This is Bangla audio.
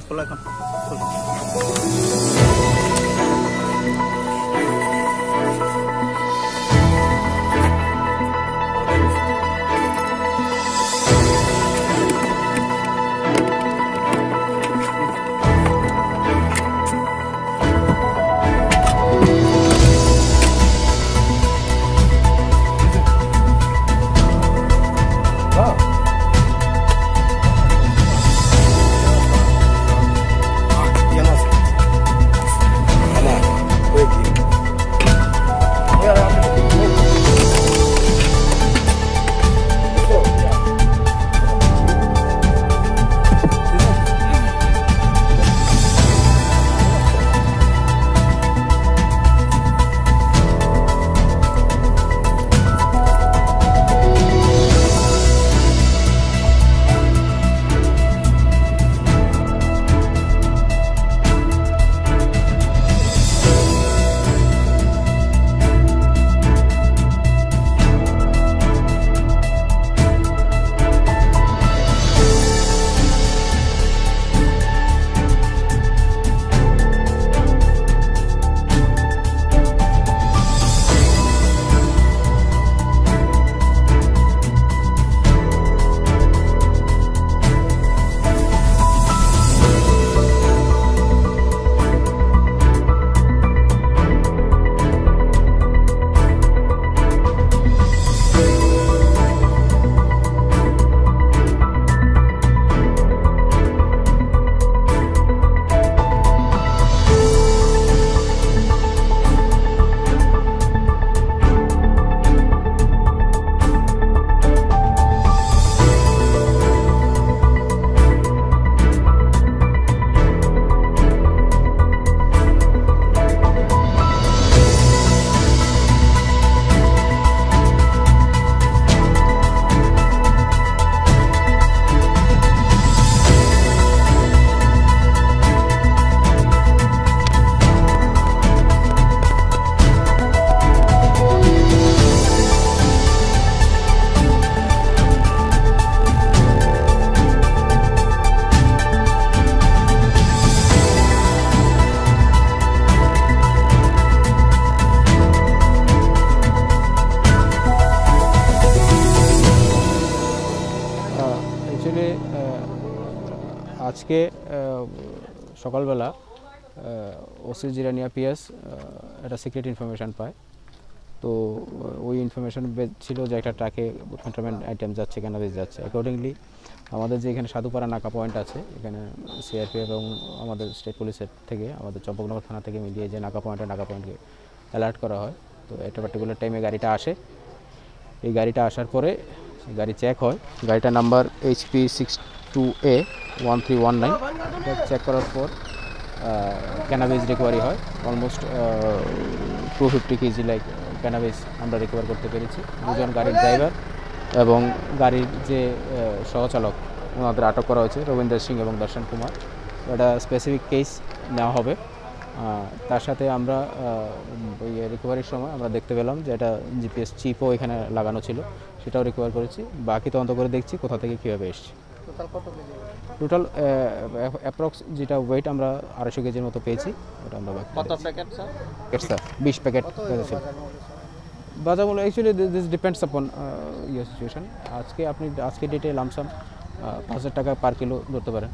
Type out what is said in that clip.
খোলা এখন আজকে সকালবেলা ওসি জিরানিয়া পিএস একটা সিক্রেট ইনফরমেশান পায়। তো ওই ইনফরমেশান ছিল যে একটা ট্রাকে কন্ট্রাব্যান্ড আইটেম যাচ্ছে, ক্যানাবিস যাচ্ছে। অ্যাকর্ডিংলি আমাদের যে এখানে সাধুপাড়া নাকা পয়েন্ট আছে, এখানে সিআরপিএফ এবং আমাদের স্টেট পুলিশের থেকে, আমাদের চম্পকনগর থানা থেকে মিলিয়ে যে নাকা পয়েন্টকে অ্যালার্ট করা হয়। তো একটা পার্টিকুলার টাইমে গাড়িটা আসে। এই গাড়িটা আসার পরে গাড়ি চেক হয়। গাড়িটার নাম্বার HP62A1319। চেক করার পর ক্যানাবিস রিকভারি হয়। অলমোস্ট 250 কেজি লাইক ক্যানাবিস আমরা রিকভার করতে পেরেছি। দুজন গাড়ির ড্রাইভার এবং গাড়ির যে সহচালক ওনাদের আটক করা হয়েছে, রবীন্দ্র সিং এবং দর্শন কুমার। এটা স্পেসিফিক কেস নেওয়া হবে। তার সাথে আমরা ওই রিকভারির সময় আমরা দেখতে পেলাম যে একটা জিপিএস চিপও এখানে লাগানো ছিল, সেটাও রিকভার করেছি। বাকি তদন্ত করে দেখছি কোথা থেকে কীভাবে এসছে। টোটাল অ্যাপ্রক্স যেটা ওয়েট আমরা 250 কেজির মতো পেয়েছি। ওটা আমরা কত প্যাকেট স্যার? 20 প্যাকেট পেয়েছি। বাজার মূল্য actually this depends upon situation. আজকে ডেটে লামসাম 5,000 টাকা পার কিলো ধরতে পারেন।